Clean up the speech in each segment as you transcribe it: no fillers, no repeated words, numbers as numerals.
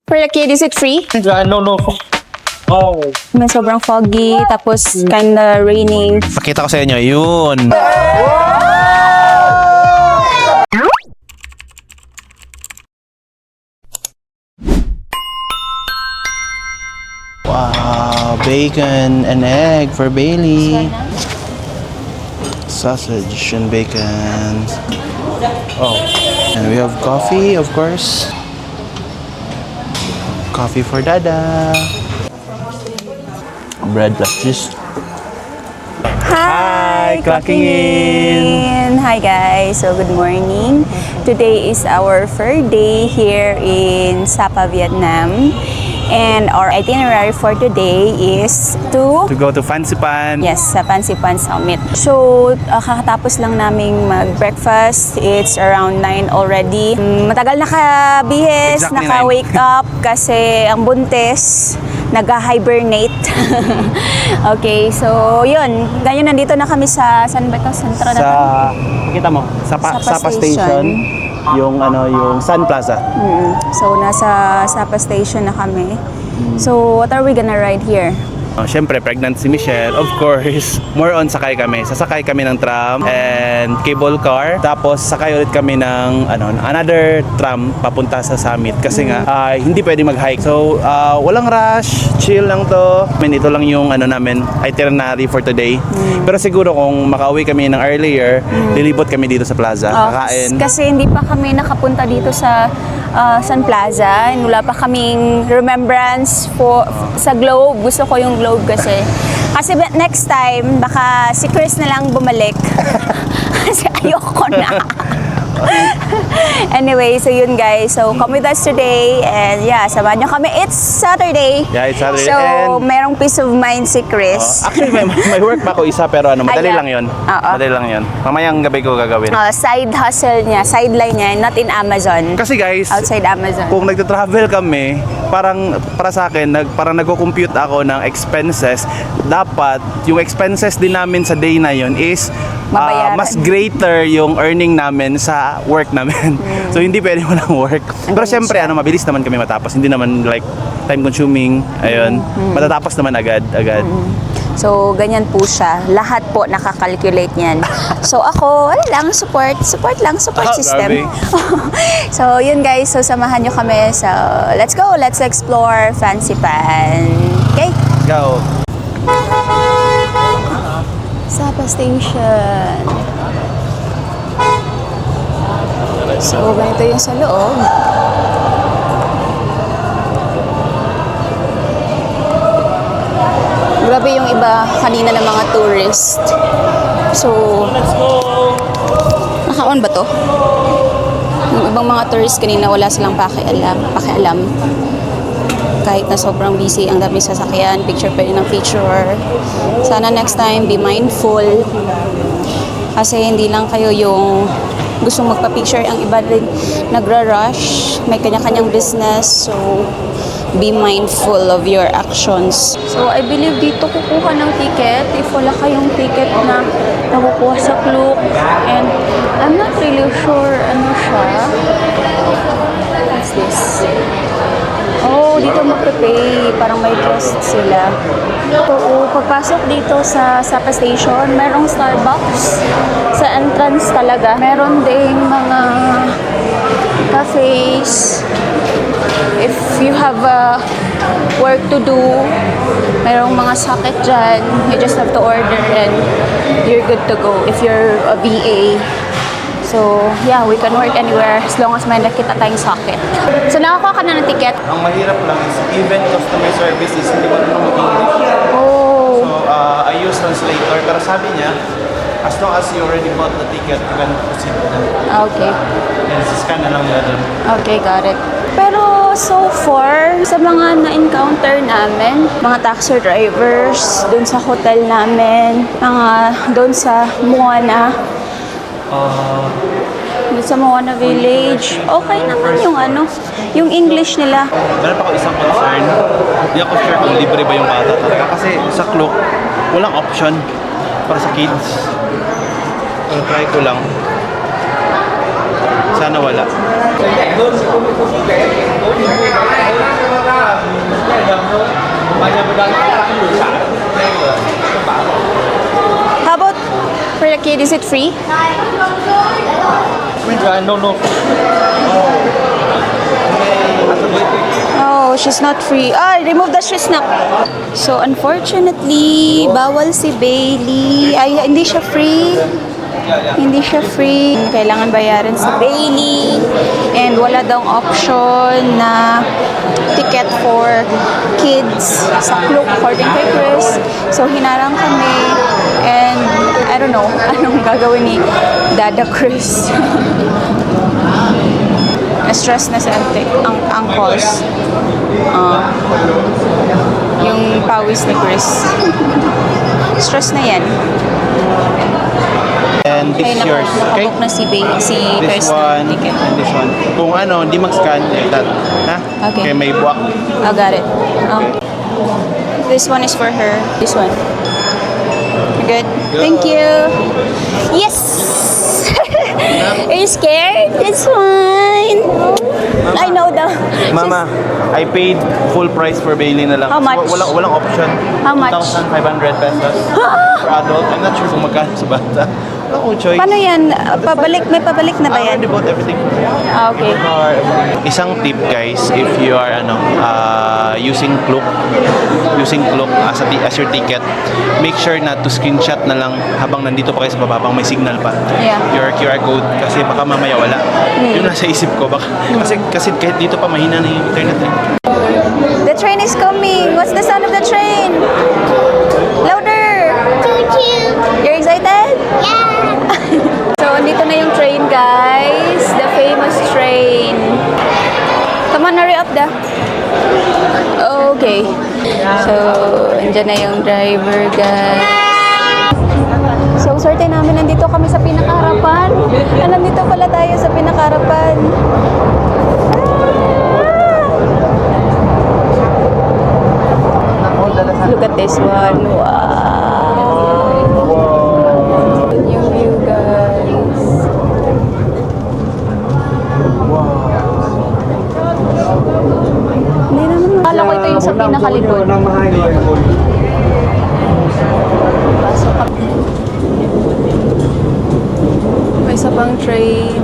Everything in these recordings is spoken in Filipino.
For the kid, is it free? No. Oh. May sobrang foggy, tapos kinda raining. Pakita ko sa inyo, yun. Wow, bacon and egg for Bailey. Sausage and bacon. Oh, and we have coffee, of course. Coffee for Dada. Bread plus cheese. Hi, clocking in. Hi guys, so good morning. Today is our third day here in Sapa, Vietnam. And our itinerary for today is To go to Phan Xiphan. yes, sa Phan Xiphan Summit. So, kakatapos lang naming mag-breakfast. It's around 9 already. Matagal nakabihis, Exactly naka-wake up kasi ang buntis nag-hibernate. Okay, so yun. Ngayon nandito na kami sa, saan ba ito? Sentro na Sa, kami? kita mo, Sapa Sapa Station. Station. Yung Sun Plaza. So, nasa Sapa Station na kami. So, what are we gonna ride here? Siyempre, pregnant si Michelle. Of course, more on sakay kami. Sasakay kami ng tram and cable car. Tapos, sakay ulit kami ng another tram papunta sa summit. Kasi nga, hindi pwede mag-hike. So, walang rush. Chill lang to. Ito lang yung namin, itinerary for today. Pero siguro kung makauwi kami ng earlier, lilibot kami dito sa plaza. Kakain. Kasi hindi pa kami nakapunta dito sa Sun Plaza. Wala pa kaming remembrance sa Globe. Gusto ko yung Globe kasi. Kasi next time, baka si Chris na lang bumalik. Kasi ayoko na. Anyway, so yun guys. So come with us today and yeah, samahan nyo kami. It's Saturday. Yeah, it's Saturday. So, And merong peace of mind si Chris. actually, may work pa ako isa pero madali yeah. lang yun. Oo. Madali lang yun. Mamayang gabi ko gagawin. Side hustle niya, sideline niya, not in Amazon. Kasi guys, Outside Amazon. kung nagta-travel kami, para sa akin, parang nagko-compute ako ng expenses. Dapat, yung expenses din namin sa day na yun is Mabayaran. mas greater yung earning namin sa work namin. So, hindi pwede walang work. Pero syempre, mabilis naman kami matapos. Hindi naman like time-consuming. Ayun. Matatapos naman agad. So, ganyan po siya. Lahat po nakakalculate niyan. So, ako, wala lang, support system. Grabe. So, yun guys. So, samahan nyo kami. So, let's go. Let's explore Phan Xiphan. Okay? Go. Sapa Station. So, ganito yung sa loob. Grabe yung iba kanina ng mga tourist. So, naka-on ba to? Yung ibang mga tourist kanina wala silang pakialam. Kahit na sobrang busy, ang dami sasakyan, picture pa rin ng picture. Sana next time, be mindful. Kasi hindi lang kayo yung gustong magpa-picture, ang iba rin nagra-rush, may kanya-kanyang business, so be mindful of your actions. So I believe dito kukuha ng ticket if wala kayong ticket na nakukuha sa Klook, and I'm not really sure ano siya. What's this? Oh, dito magpe-pay. Parang may trust sila. So, pagpasok dito sa Sapa Station, merong Starbucks sa entrance talaga. Meron ding mga cafes. If you have work to do, merong mga socket dyan. You just have to order and you're good to go if you're a VA. So, yeah, we can work anywhere as long as may nakita tayong socket. So, nakakuha ka na ng ticket? Ang mahirap lang is even customer service is hindi marunong mag-English. Oh. So, I use translator. Pero sabi niya, as long as you already bought the ticket, you can proceed na. Okay. And scan na lang nila dun. Okay, got it. Pero so far, sa mga na-encounter namin, mga taxi drivers, dun sa hotel namin, mga dun sa Moana, dun sa Moana Village, okay naman yung English nila. Meron pa ako isang concern. Hindi ako sure kung libre ba yung bata talaga. Kasi sa Klook, walang option para sa kids. Pero try ko lang. Sana wala. Wait, is it free? No. Oh, she's not free. Ah, remove the shoes na. So, unfortunately, bawal si Bailey. Ay, hindi siya free. Hindi siya free. Kailangan bayaran si Bailey. And wala daw option na ticket for kids sa Klook according kay Chris. So, hinarang kami. And, I don't know, anong gagawin ni Dada Chris. Na-stress na si ang uncles. Yung pawis ni Chris. Stress na yan. And this Ay, is yours, okay? nakabook na si This Chris one, ng ticket. and this one. Kung ano, hindi mag-scan, like that. Ha? Okay. May buwak. I got it. This one is for her. This one. Good. Thank you. Yes! Are you scared? It's fine. I know the... Mama, I paid full price for Bailey na lang. How much? So, walang option. How much? 2,500 pesos for adult. I'm not sure kung magkano sa bata. Wala akong choice. Paano yan? Pabalik? May pabalik na ba I yan? already bought everything. Ah, okay. Isang tip guys, if you are using Klook as your ticket, make sure na to screenshot na lang habang nandito pa kayo sa baba, habang may signal pa. Yeah. Your QR code kasi baka mamaya wala. Yun nasa isip ko baka kasi kahit dito pa mahina na yung internet eh. The train is coming. What's the sound of the train? Louder! You're excited? Yeah! So, andito na yung train, guys. The famous train. Come on, hurry up, da. Okay. So, andyan na yung driver, guys. So, swerte namin. Nandito kami sa pinakaharapan. Nandito pala tayo sa pinakaharapan. Look at this one. Wow. New view, guys. Hindi naman. Akala ko ito yung sa pinakalikod. Pasok ka. May isa pang train.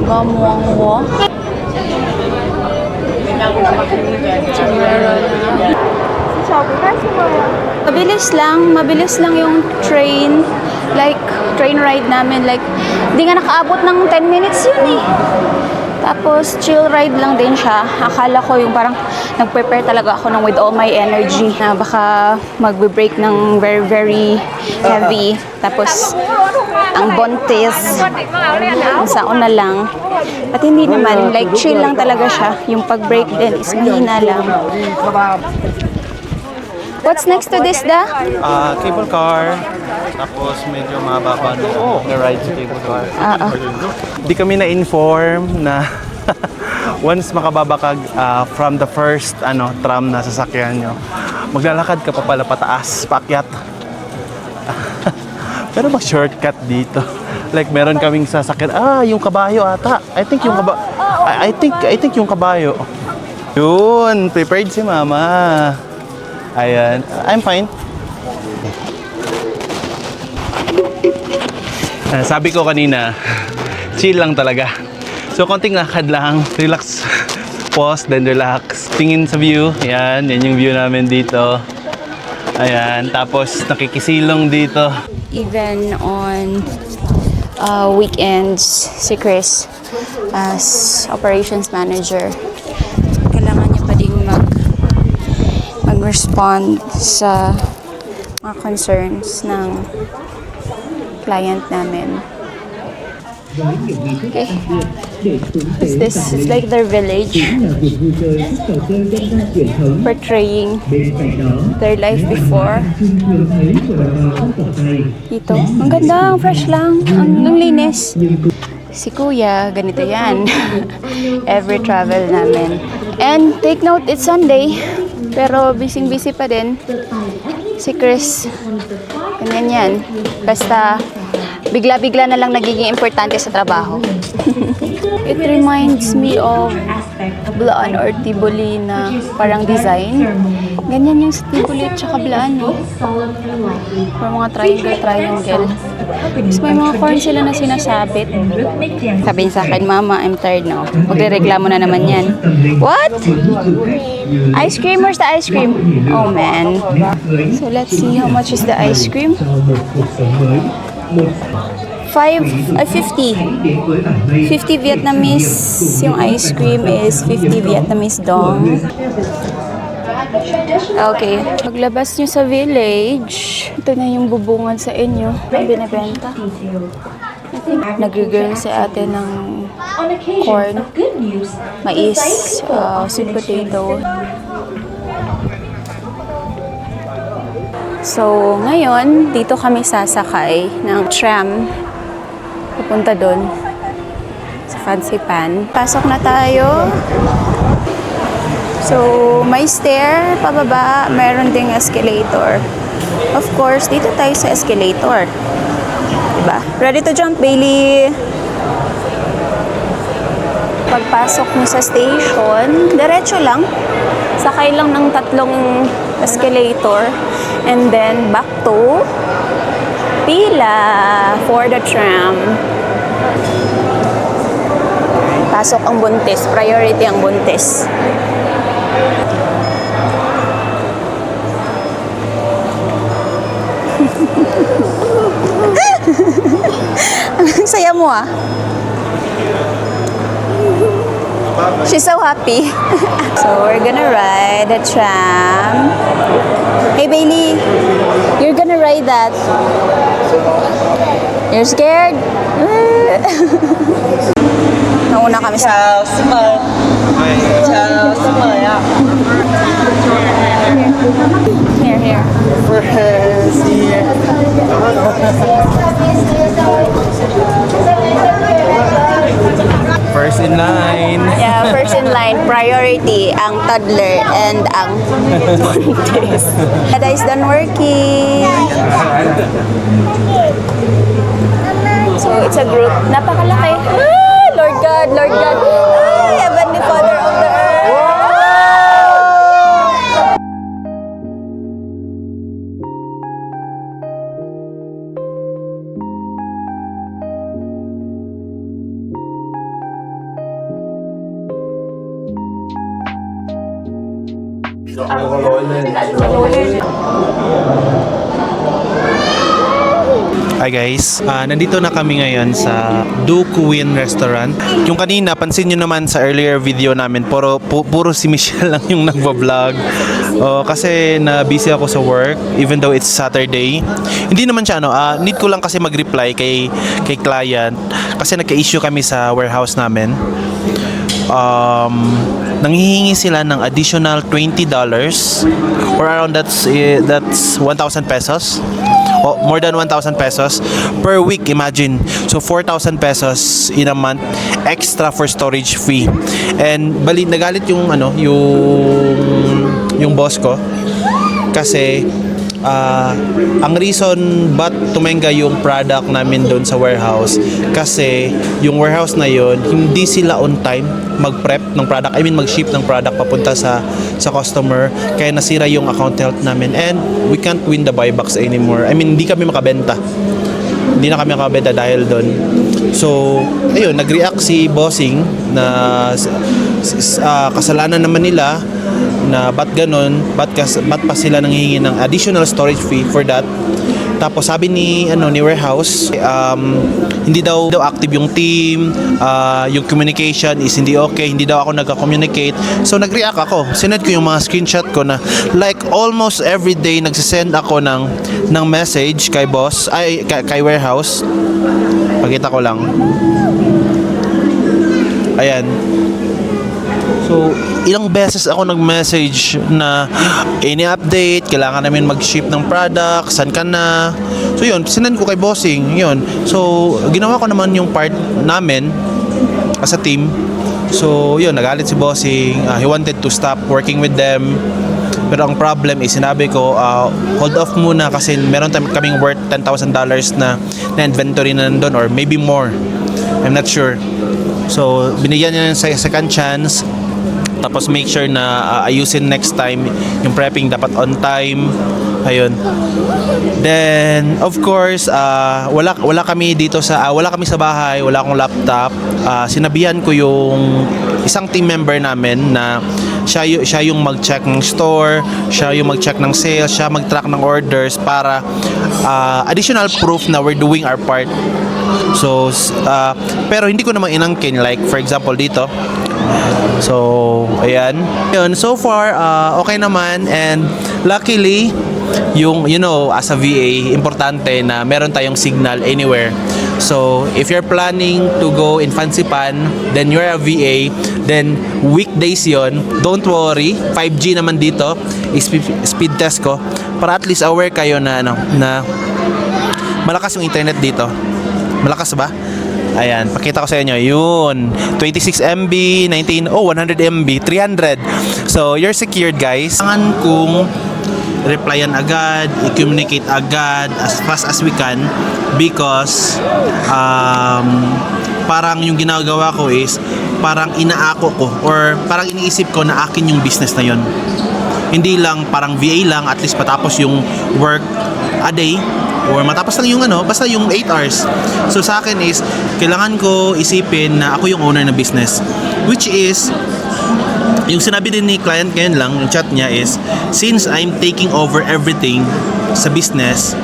Gamuangwo. Mabilis lang yung train. Like, train ride namin. Like, di nga nakaabot ng 10 minutes yun eh. Tapos, chill ride lang din siya. Akala ko yung parang nag-prepare talaga ako ng with all my energy na baka magbe-break ng very, very heavy. Tapos, ang bontes, sa una lang. At hindi naman, like chill lang talaga siya. Yung pag-break din is mahina lang. What's next to this, da? Cable car. Tapos medyo mababa na ride sa cable car. Di kami na-inform na once makababa ka from the first tram na sasakyan nyo, maglalakad ka pa pala pataas, paakyat. Pero mag-shortcut dito. Like meron kaming sasakyan. Yung kabayo ata. I think yung kabayo. I think yung kabayo. Yun, prepared si Mama. Ayan. I'm fine. Sabi ko kanina, chill lang talaga. So, konting lakad lang. Relax. Pause, then relax. Tingin sa view. Ayan. Yan yung view namin dito. Ayan. Tapos, nakikisilong dito. Even on weekends, si Chris as operations manager, kailangan niya pa ding mag-respond sa mga concerns ng client namin. Okay. What's this? It's like their village, portraying their life before. Ito. Ang ganda, ang fresh lang. Ang linis. Si Kuya, ganito yan. Every travel namin. And take note, it's Sunday. Pero busy-busy pa din. Si Chris, ganyan yan. Basta bigla-bigla na lang nagiging importante sa trabaho. It reminds me of Blaan or Tiboli na parang design. Ganyan yung sa Tiboli at saka Blaan, no? Parang mga triangle. Tapos may mga corn sila na sinasabit. Sabihin sa akin, Mama, I'm tired now. Magre-reklamo na naman yan. What? Ice cream? Where's the ice cream? Oh, man. So, let's see how much is the ice cream. 50. 50 Vietnamese yung ice cream is 50 Vietnamese dong. Okay. Paglabas nyo sa village, ito na yung bubungan sa inyo. Ang binibenta. Nag-grill si ate ng corn, mais, sweet potato. So, ngayon, dito kami sasakay ng tram. Pupunta doon sa Fancy Pan. Pasok na tayo. So, may stair pababa, meron ding escalator. Of course, dito tayo sa escalator. Diba? Ready to jump, Bailey? Pagpasok mo sa station, diretso lang. Sakay lang ng 3 escalator. And then, back to pila for the tram. Pasok ang buntis. Priority ang buntis. Ang saya mo ah. She's so happy. So we're gonna ride the tram. Hey Bailey, you're gonna ride that. You're scared? Nauna kami sa... Here. First in line. Yeah, first in line, priority, ang toddler and ang buntis. That is done working. So, it's a group. Napakalaki. Ah, Lord God. Ay, Heavenly Father of the earth. Hi guys, nandito na kami ngayon sa Do Queen Restaurant. Yung kanina, pansin nyo naman sa earlier video namin, puro si Michelle lang yung nagva-vlog. Kasi na busy ako sa work, even though it's Saturday. Hindi naman siya, need ko lang kasi mag-reply kay client. Kasi nagka-issue kami sa warehouse namin. Nanghihingi sila ng additional $20 or around that's 1,000 pesos. More than 1,000 pesos per week, imagine. So 4,000 pesos in a month extra for storage fee. And nagalit yung boss ko kasi ang reason ba't tumenga yung product namin doon sa warehouse kasi yung warehouse na yun hindi sila on time mag-prep ng product, mag-ship ng product papunta sa customer, kaya nasira yung account health namin and we can't win the buybacks anymore. Hindi kami makabenta dahil doon. So ayun, nag-react si bossing na kasalanan naman nila na ba't ganun, ba't pa sila nanghihingi ng additional storage fee for that. Tapos sabi ni warehouse, hindi daw active yung team, yung communication is hindi okay, hindi daw ako nagka-communicate. So nag-react ako. Sinend ko yung mga screenshot ko na like almost every day nagsisend ako ng message kay boss, kay warehouse. Pakita ko lang. Ayan. So, ilang beses ako nag-message na any update, kailangan namin mag-ship ng product, saan ka na. So yun, sinend ko kay bossing, yun. So, ginawa ko naman yung part namin as a team. So yun, nagalit si bossing. He wanted to stop working with them. Pero ang problem is sinabi ko, hold off muna kasi meron kaming worth $10,000 na inventory na nandun or maybe more. I'm not sure. So, binigyan niya ng second chance. Tapos make sure na ayusin next time yung prepping dapat on time. Ayun. Then of course, wala kami dito wala kami sa bahay, wala akong laptop. Sinabihan ko yung isang team member namin na siya yung mag-check ng store, siya yung mag-check ng sales, siya mag-track ng orders para additional proof na we're doing our part. So pero hindi ko naman inangkin, like for example dito. So, ayan. Yun, so far, okay naman, and luckily, as a VA, importante na meron tayong signal anywhere. So, if you're planning to go in Fansipan, then you're a VA, then weekdays yon, don't worry, 5G naman dito, speed test ko, para at least aware kayo na malakas yung internet dito. Malakas ba? Ayan, pakita ko sa inyo. Yun, 26 MB, 100 MB, 300. So, you're secured, guys. Kailangan kong replyan agad, i-communicate agad as fast as we can because parang yung ginagawa ko is parang inaako ko or parang iniisip ko na akin yung business na yun. Hindi lang parang VA lang, at least patapos yung work a day or matapos lang yung basta yung 8 hours. So sa akin is kailangan ko isipin na ako yung owner ng business, which is yung sinabi din ni client ngayon lang, yung chat niya is, since I'm taking over everything sa business,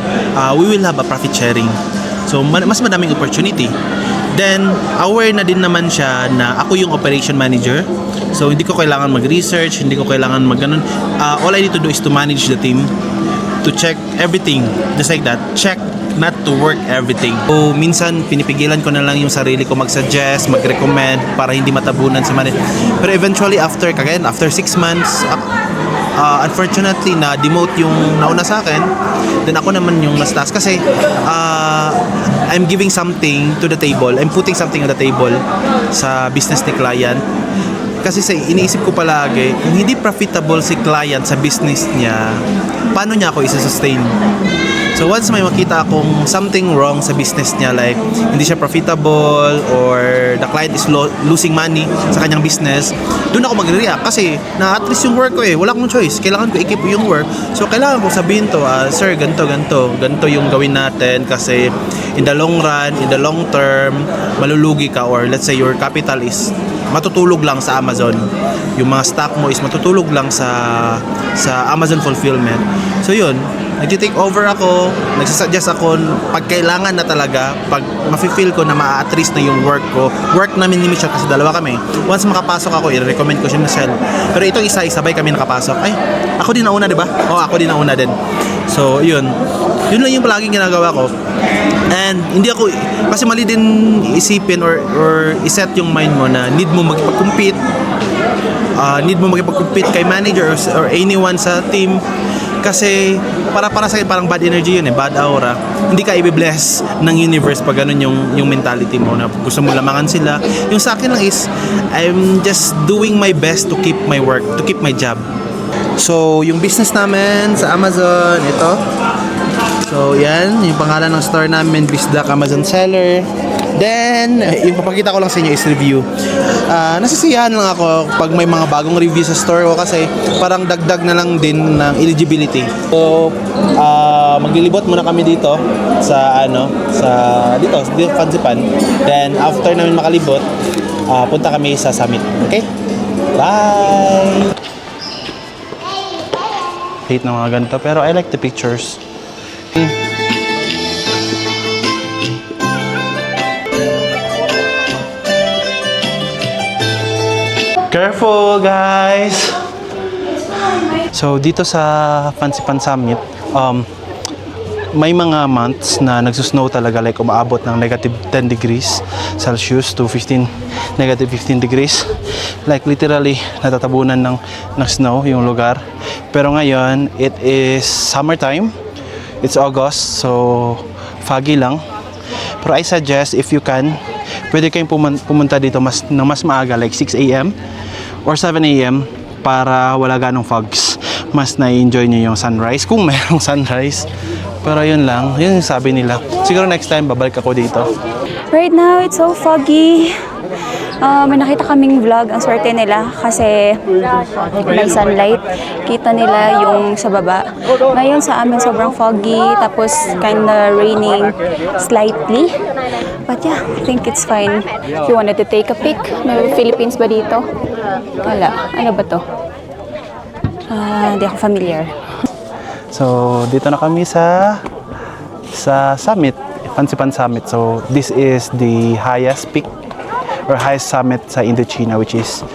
we will have a profit sharing. So mas madaming opportunity. Then aware na din naman siya na ako yung operation manager. So hindi ko kailangan mag-research, hindi ko kailangan mag-ganun. All I need to do is to manage the team, to check everything, just like that. Check, not to work everything. So, minsan, pinipigilan ko na lang yung sarili ko mag-suggest, mag-recommend para hindi matabunan si manager. Pero eventually, after 6 months, unfortunately, na-demote yung nauna sa akin, then ako naman yung mas taas. Kasi, I'm giving something to the table. I'm putting something on the table sa business ni client. Kasi iniisip ko palagi, kung hindi profitable si client sa business niya, paano niya ako isa-sustain? So once may makita akong something wrong sa business niya, like hindi siya profitable or the client is losing money sa kanyang business, doon ako magre-react kasi at least yung work ko wala akong choice. Kailangan ko i-keep yung work. So kailangan ko sabihin to, sir, ganito yung gawin natin kasi in the long run, in the long term, malulugi ka, or let's say your capital is matutulog lang sa Amazon. Yung mga stock mo is matutulog lang sa Amazon fulfillment. So yun, nag-take over ako, nagsasuggest ako pag kailangan na talaga, pag mafe-feel ko na ma-attract na yung work ko. Work namin ni Michelle kasi dalawa kami. Once makapasok ako, i-recommend ko siya na Michelle. Pero itong isa, sabay kami nakapasok. Ay, ako din nauna, di ba? Oo, ako din nauna din. So, yun lang yung palaging ginagawa ko. And hindi ako, kasi mali din isipin or iset yung mind mo na need mo magpag-compete kay manager or anyone sa team. Kasi para sa akin parang bad energy yun, bad aura. Hindi ka i-bless ng universe pag ganun yung mentality mo na gusto mo lamangan sila. Yung sa akin lang is I'm just doing my best to keep my work, to keep my job. So yung business namin sa Amazon, ito. So yan, yung pangalan ng store namin, Bizdak Amazon Seller. Then, yung papakita ko lang sa inyo is review. Nasisiyahan lang ako pag may mga bagong review sa store ko kasi parang dagdag na lang din ng eligibility. So, maglilibot muna kami dito sa dito Fansipan. Then, after namin makalibot, punta kami sa summit. Okay? Bye! Hate na mga ganito, pero I like the pictures. Careful, guys! So, dito sa Fansipan Summit, may mga months na nagsusnow talaga, like umaabot ng negative 10 degrees Celsius to negative 15 degrees. Like literally, natatabunan ng snow yung lugar. Pero ngayon, it is summertime. It's August, so foggy lang. Pero I suggest, if you can, pwede kayong pumunta dito mas maaga, like 6 a.m. or 7 a.m. para wala ganong fogs. Mas na-enjoy nyo yung sunrise, kung mayroong sunrise. Pero yun lang, yun yung sabi nila. Siguro next time, babalik ako dito. Right now, it's so foggy. May nakita kaming vlog, ang swerte nila kasi may sunlight. Kita nila yung sa baba. Ngayon sa amin sobrang foggy, tapos kinda raining slightly. But yeah, I think it's fine. If you wanted to take a pic, may Philippines ba dito? Wala. Ano ba to? Hindi ako familiar. So, dito na kami sa summit, Fansipan Summit. So, this is the highest peak or highest summit sa Indochina, which is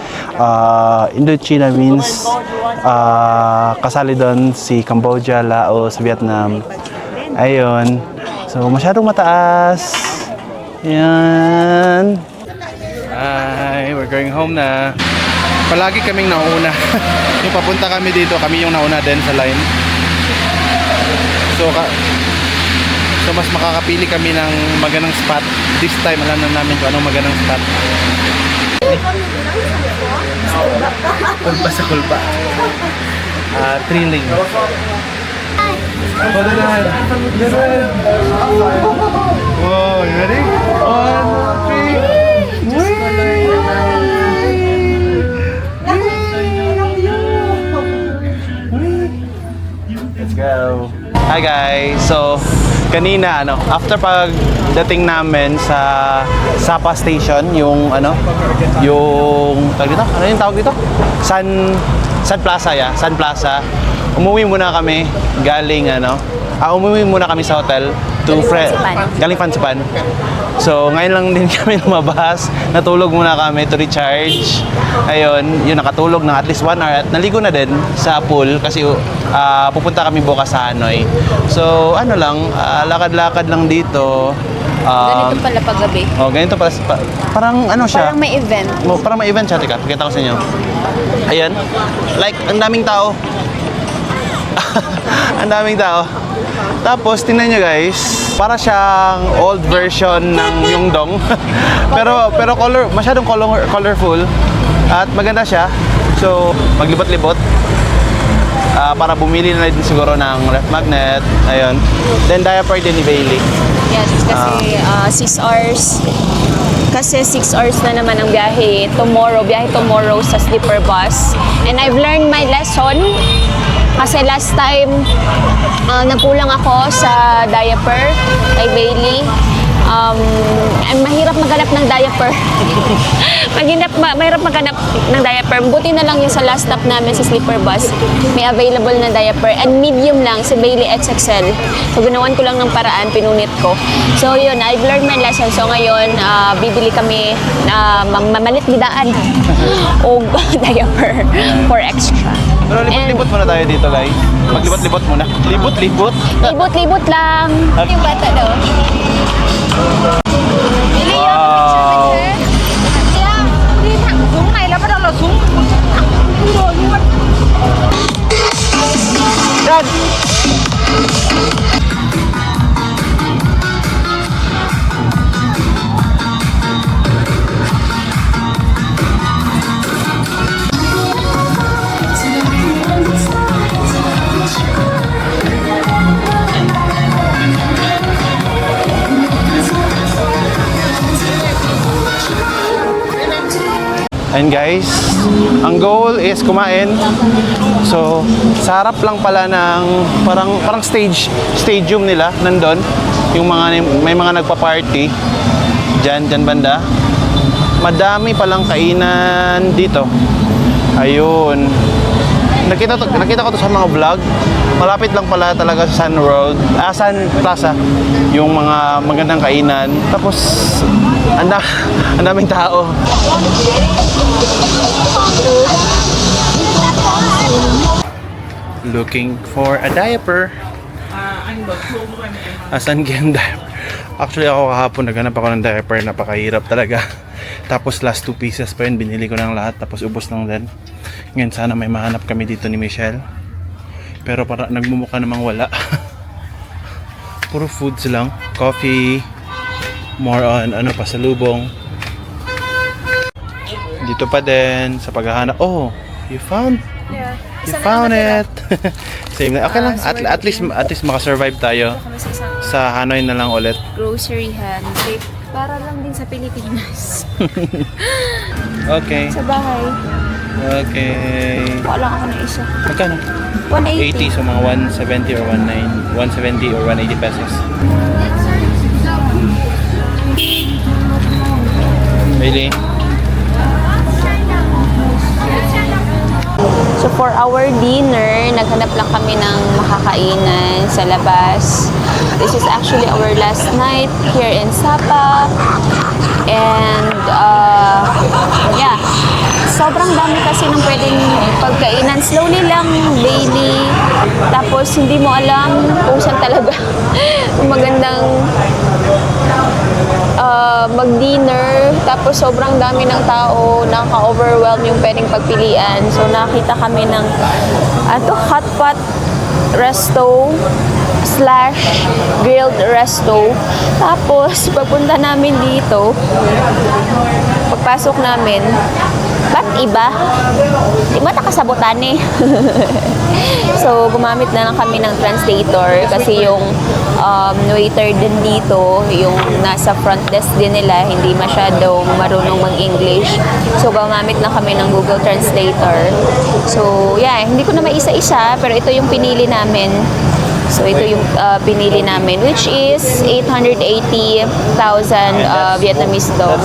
Indochina means kasali doon si Cambodia, Laos, Vietnam. Ayun. So, masyadong mataas. Yan. Ay, we're going home na. Palagi kaming nauna. Yung papunta kami dito, kami yung nauna din sa line. So mas makakapili kami ng magandang spot. This time, alam na namin kung anong magandang spot. Kulba sa kulba. Thrilling. Wow, you ready? 1, 2, 3. Let's go. Hi guys. So, kanina after pagdating namin sa Sapa Station, yung tawag dito? Ano yung tawag dito? Sun Plaza, yeah. Sun Plaza. Umuwi muna kami galing umuwi muna kami sa hotel galing Fansipan. So, ngayon lang din kami lumabas. Natulog muna kami to recharge. Ayun, yun nakatulog ng at least 1 hour at naligo na din sa pool kasi pupunta kami bukas sa Hanoi. So, lakad-lakad lang dito. Ganito pala paggabi. Ganito pala. Parang siya. Parang may event. Parang may event siya. Teka, pakita ko sa inyo. Ayan. Like, ang daming tao. Ang daming tao. Tapos, tingnan nyo guys, para siyang old version ng Myeongdong. pero masyadong colorful. At maganda siya. So, maglibot-libot. Para bumili na din siguro ng ref magnet. Ayun. Then, diaper din ni Bailey. Yes, kasi 6 hours. Kasi 6 hours na naman ang biyahe tomorrow sa sleeper bus. And I've learned my lesson. Kasi last time, nagkulang ako sa diaper kay Bailey. Mahirap maghanap ng diaper. Mahirap maghanap ng diaper. Buti na lang yung sa last stop namin sa sleeper bus. May available na diaper. And medium lang, si Bailey XXL. So, ginawan ko lang ng paraan, pinunit ko. So, yun, I've learned my lesson. So, ngayon, bibili kami mamalit bidaan o diaper for extra. Pero libot-libot muna tayo dito guys. Maglibot-libot muna. Libot-libot. Libot-libot lang. Yung bata daw. Wow. Đi thẳng xuống này là bắt đầu là xuống thẳng rồi luôn. Yan. And guys, ang goal is kumain. So, sa harap lang pala ng parang stadium nila nandun. Yung may mga nagpa-party diyan banda. Madami palang kainan dito. Ayun. Nakita ko to sa mga vlog. Malapit lang pala talaga sa Sun Plaza. Yung mga magandang kainan. Tapos ang daming tao. Looking for a diaper. Asan yung diaper? Actually ako kahapon naghanap ako ng diaper. Napakahirap talaga. Tapos last 2 pieces pa yun. Binili ko ng lahat. Tapos ubos lang din. Ngayon sana may mahanap kami dito ni Michelle. Pero para nagmumukha namang wala. Puro foods lang. Coffee. More on pasalubong. Dito pa din sa paghahanap. Oh, you found? Yeah. You found it. Same na. Okay lang. At least makasurvive tayo. Sa Hanoi na lang ulit. Groceryhan. Para lang din sa Pilipinas. Okay. Sa bahay. Okay. Wala ako na isa. Magkano? 180. 80, so mga 170 or 170 or 180 pesos. Really? So for our dinner, naghanap lang kami ng makakainan sa labas. This is actually our last night here in Sapa. And yeah, sobrang dami kasi ng pwedeng pagkainan. Slowly lang, daily. Tapos hindi mo alam kung saan talaga magandang mag-dinner. Tapos sobrang dami ng tao, nakaka-overwhelm yung pwedeng pagpilian. So nakita kami ng hot pot resto / grilled resto. Tapos pagpunta namin dito, pagpasok namin, ba't iba? Iba ta kasabutan eh. So, gumamit na lang kami ng translator kasi yung waiter din dito, yung nasa front desk din nila, hindi masyadong marunong mag-English. So, gumamit lang kami ng Google Translator. So, yeah, hindi ko na maisa-isa, pero ito yung pinili namin. So, ito yung pinili namin, which is 880,000 Vietnamese dong.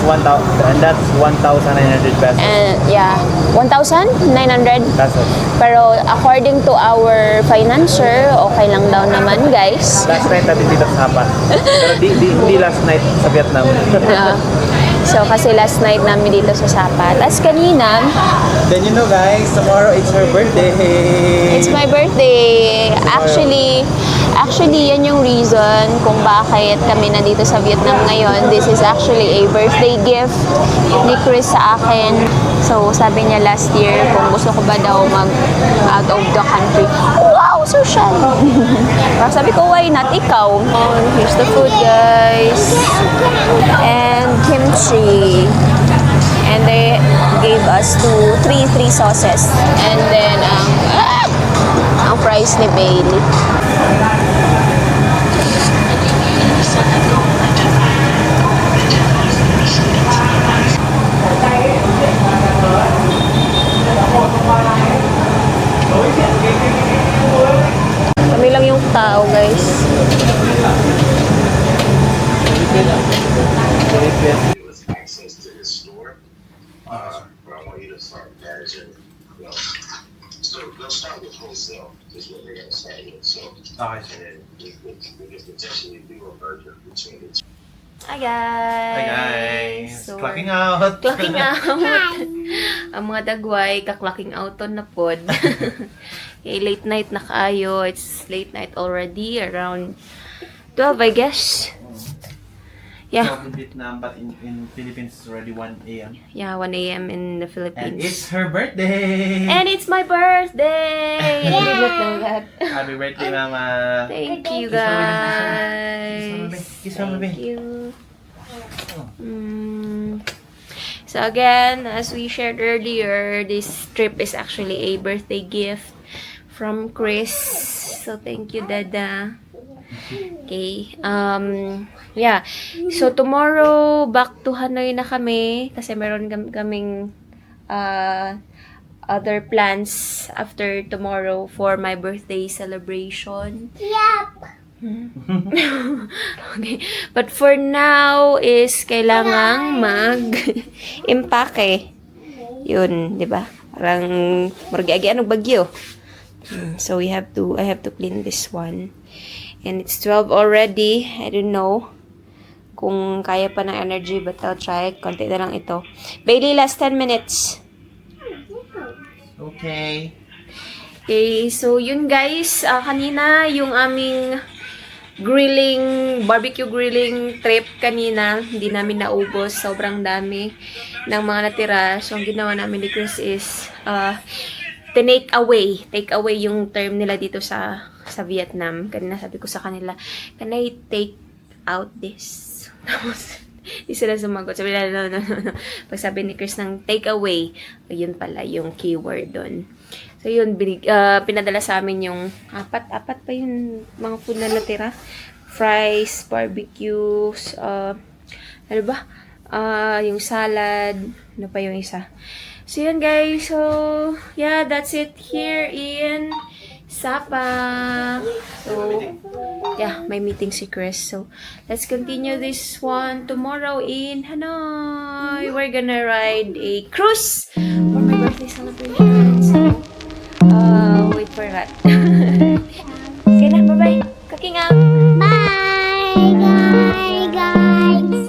That's 1,900 pesos. And yeah, 1,900. Pesos. Pero according to our financier, okay lang daw naman, guys. Last night natin dito sa Sapa. Pero di last night sa Vietnam. So, kasi last night namin dito sa Sapa. Tapos kanina, Then you know guys, tomorrow it's her birthday. it's my birthday. Actually, yan yung reason kung bakit kami nandito sa Vietnam ngayon. This is actually a birthday gift ni Chris sa akin. So, sabi niya last year kung gusto ko ba daw mag-out of the country. Wow, so shy! Parang sabi ko, why not? Ikaw. Oh, here's the food, guys. And kimchi. And they gave us three sauces. And then, ang fries ni Bailey. Kami lang yung tao, guys. With access to his store, but I want you to start managing. So they'll start with wholesale, is what they're going to start with. So, and then we could potentially do a merger between the two. Hi, guys! Hi guys! So, Clocking out! Clocking out! Ang mga dagway, ka-clocking out on na pod. Okay, late night na kaayo. It's late night already, around 12, I guess. Yeah. In Vietnam, but in Philippines it's already 1 a.m. Yeah, 1 a.m. in the And Philippines. it's her birthday! And it's my birthday! Happy birthday, Mama! Thank you, Kiss Mama, guys. Kiss Mama, babe. Thank you. So again, as we shared earlier, this trip is actually a birthday gift from Chris. So thank you, Dada. Okay. Yeah. So tomorrow, back to Hanoi na kami kasi meron kaming other plans after tomorrow for my birthday celebration. Okay. But for now is kailangang mag-impake. Yun, 'di ba? Parang margi-agi anong bagyo. So I have to clean this one. And it's 12 already. I don't know kung kaya pa ng energy, but I'll try. Konti na lang ito. Bailey, last 10 minutes. Okay. Okay, so yun guys. Kanina, yung aming barbecue grilling trip kanina, hindi namin naubos. Sobrang dami ng mga natira. So, ang ginawa namin ni Chris is take away yung term nila dito sa Vietnam. Kanina sabi ko sa kanila, can I take out this? Tapos, di sila sumagot. Sabi nila, no. Pag sabi ni Chris ng take away, yun pala yung keyword doon. So, yun, pinadala sa amin yung apat pa yung mga food na natira. Fries, barbecues, ano ba? Yung salad. Ano pa yung isa? So, yun guys. So, yeah, that's it here in Sapa. So, yeah, may meeting si Chris. So, let's continue this one tomorrow in Hanoi. We're gonna ride a cruise for my birthday celebration. So, wait for that. Okay na, bye-bye. Kakinga. Bye, guys.